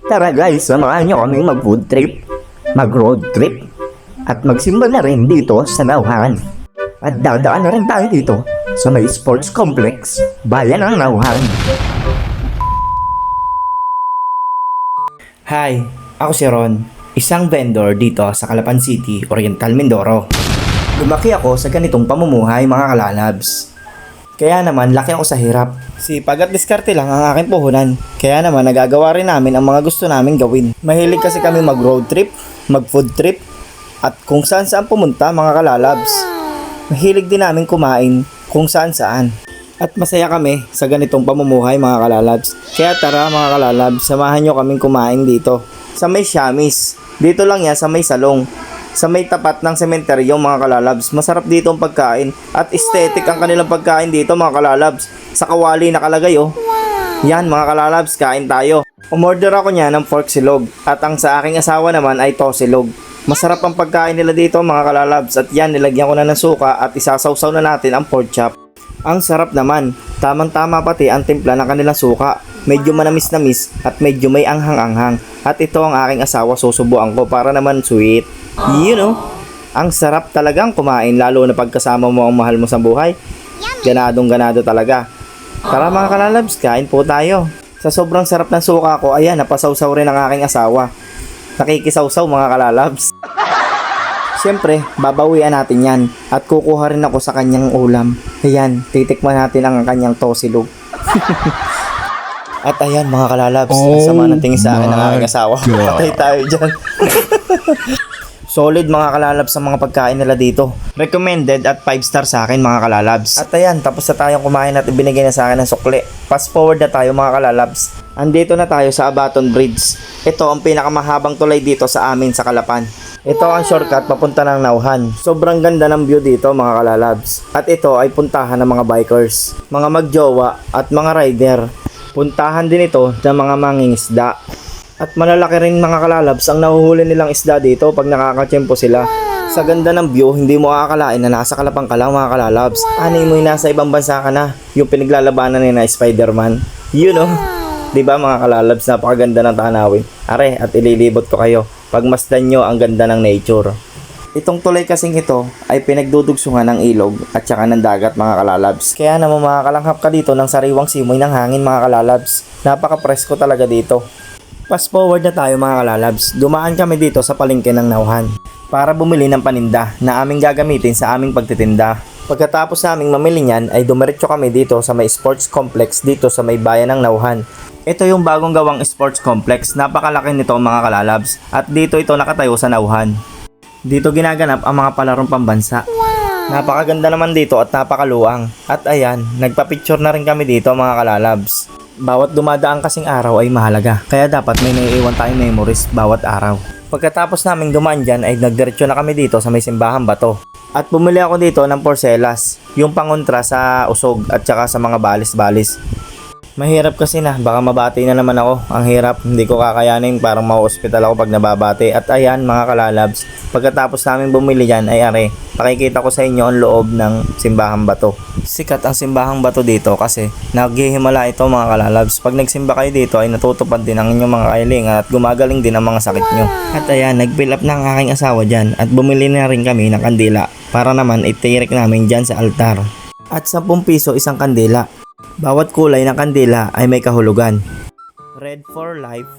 Tara guys, samahan nyo kaming mag-food trip, mag-road trip, at magsimba na rin dito sa Nauhan. At dadaan na rin tayo dito sa may sports complex, Bayan ng Nauhan. Hi, ako si Ron, isang vendor dito sa Calapan City, Oriental Mindoro. Lumaki ako sa ganitong pamumuhay mga kalalabs. Kaya naman laki ako sa hirap. Sipag at diskarte lang ang aking puhunan. Kaya naman nagagawa rin namin ang mga gusto namin gawin. Mahilig kasi kami mag road trip, mag food trip, at kung saan saan pumunta mga kalalabs. Mahilig din namin kumain kung saan saan. At masaya kami sa ganitong pamumuhay mga kalalabs. Kaya tara mga kalalabs, samahan nyo kaming kumain dito. Sa may Siamis. Dito lang yan sa may Salong. Sa may tapat ng sementeryo mga kalalabs. Masarap dito ang pagkain. At aesthetic ang kanilang pagkain dito mga kalalabs. Sa kawali nakalagay oh. Yan mga kalalabs, kain tayo. Umorder ako niya ng pork silog. At ang sa aking asawa naman ay tosilog. Masarap ang pagkain nila dito mga kalalabs. At yan, nilagyan ko na ng suka at isasawsaw na natin ang pork chop. Ang sarap naman. Tamang-tama pati ang timpla ng kanilang suka. Medyo manamis-namis at medyo may anghang-anghang. At ito ang aking asawa, susubuan ko para naman sweet. You know, ang sarap talagang kumain lalo na pagkasama mo ang mahal mo sa buhay. Ganadong-ganado talaga. Tara mga kalalabs, kain po tayo. Sa sobrang sarap ng suka ko, ayan, napasawsaw rin ang aking asawa. Nakikisawsaw mga kalalabs. Siyempre, babawian natin yan. At kukuha rin ako sa kanyang ulam. Ayan, titikman natin ang kanyang tosilog. At ayan mga kalalabs, sama ng tingin sa akin ng aking asawa. Patay tayo dyan. Solid mga kalalabs sa mga pagkain nila dito. Recommended at 5 star sa akin mga kalalabs. At ayan, tapos na tayong kumain at ibinigay na sa akin ng sukli. Fast forward na tayo mga kalalabs. Andito na tayo sa Abaton Bridge. Ito ang pinakamahabang tulay dito sa amin sa Calapan. Ito ang shortcut papunta ng Nauhan. Sobrang ganda ng view dito mga kalalabs. At ito ay puntahan ng mga bikers, mga magjowa at mga rider. Puntahan din ito ng mga mangingisda. At malalaki rin mga kalalabs ang nahuhuli nilang isda dito pag nakakatsyempo sila. Sa ganda ng view, hindi mo akalain na nasa Kalapang ka lang mga kalalabs. Ani mo nasa ibang bansa ka na. Yung pinaglalabanan ni na Spider-Man. You know, diba mga kalalabs, napakaganda ng tanawin. Are, at ililibot ko kayo. Pagmasdan nyo ang ganda ng nature. Itong tulay kasing ito ay pinagdudugsungan ng ilog at saka ng dagat mga kalalabs. Kaya naman makakalanghap ka dito ng sariwang simoy ng hangin mga kalalabs. Napaka-presko talaga dito. Fast forward na tayo mga kalalabs. Dumaan kami dito sa palengke ng Nauhan para bumili ng paninda na aming gagamitin sa aming pagtitinda. Pagkatapos naming mamili niyan ay dumiretso kami dito sa may sports complex dito sa may bayan ng Nauhan. Ito yung bagong gawang sports complex. Napakalaki nito mga kalalabs. At dito ito nakatayo sa Nauhan. Dito ginaganap ang mga palarong pambansa. Napakaganda naman dito at napakaluwang. At ayan, nagpa-picture na rin kami dito mga kalalabs. Bawat dumadaan kasing araw ay mahalaga. Kaya dapat may naiiwan tayong memories bawat araw. Pagkatapos naming dumaan dyan ay nagdiretso na kami dito sa may Simbahan Bato. At bumili ako dito ng porcelas. Yung pangontra sa usog at saka sa mga balis-balis. Mahirap kasi na, baka mabati na naman ako. Ang hirap, hindi ko kakayanin, parang ma-hospital ako pag nababati. At ayan mga kalalabs, pagkatapos namin bumili dyan ay are, pakikita ko sa inyo ang loob ng Simbahan Bato. Sikat ang Simbahang Bato dito kasi naghihimala ito mga kalalabs. Pag nagsimba kayo dito ay natutupad din ang inyong mga kahilingan at gumagaling din ang mga sakit nyo. At ayan, nag-fill up na ang aking asawa dyan at bumili na rin kami ng kandila para naman itirik namin dyan sa altar. At 10 piso isang kandila. Bawat kulay ng kandila ay may kahulugan. Red for life,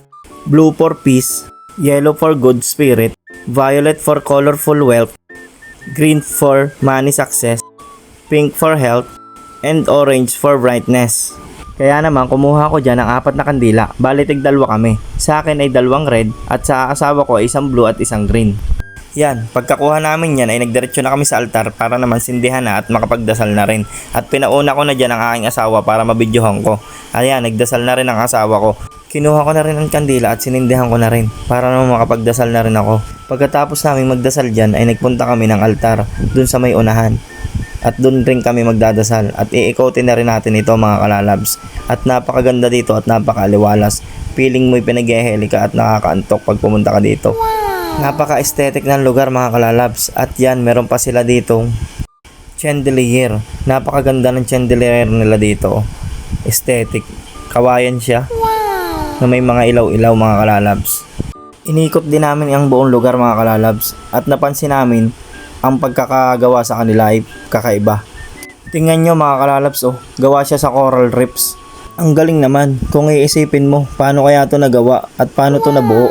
blue for peace, yellow for good spirit, violet for colorful wealth, green for money success, pink for health, and orange for brightness. Kaya naman kumuha ko dyan ng 4 na kandila, bali tig 2 kami. Sa akin ay 2 red at sa asawa ko ay 1 blue at 1 green. Yan, pagkakuha namin yan ay nagdiretso na kami sa altar para naman sindihan na at makapagdasal na rin. At pinauna ko na dyan ang aking asawa para mabidyohan ko. Ayan, nagdasal na rin ang asawa ko. Kinuha ko na rin ang kandila at sinindihan ko na rin para naman makapagdasal na rin ako. Pagkatapos namin magdasal dyan ay nagpunta kami ng altar dun sa may unahan. At dun rin kami magdadasal at iikotin na rin natin ito mga kalalabs. At napakaganda dito at napakaaliwalas. Feeling mo'y pinag-eheli ka at nakakaantok pag pumunta ka dito. Napaka-aesthetic ng lugar mga kalalabs. At yan, meron pa sila ditong chandelier. Napakaganda ng chandelier nila dito. Aesthetic. Kawayan siya. na may mga ilaw-ilaw mga kalalabs. Inikot din namin ang buong lugar mga kalalabs at napansin namin ang pagkakagawa sa kanila ay kakaiba. Tingnan nyo mga kalalabs, oh, gawa siya sa coral reefs. Ang galing naman kung iisipin mo paano kaya ito nagawa at paano ito nabuo.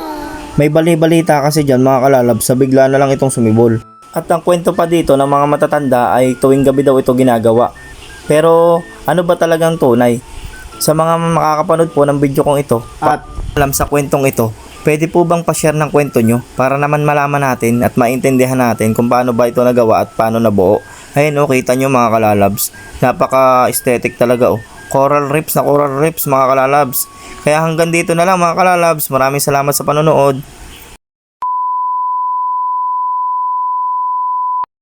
May bali-balita kasi dyan mga kalalabs sa bigla na lang itong sumibol. At ang kwento pa dito ng mga matatanda ay tuwing gabi daw ito ginagawa. Pero ano ba talagang tunay? Sa mga makakapanood po ng video kong ito at alam sa kwentong ito, pwede po bang pa-share ng kwento nyo para naman malaman natin at maintindihan natin kung paano ba ito nagawa at paano nabuo? Ayun, oh, kita nyo mga kalalabs, napaka-aesthetic talaga, oh. Coral reefs na coral reefs mga kalalabs. Kaya hanggang dito na lang mga kalalabs, maraming salamat sa panonood.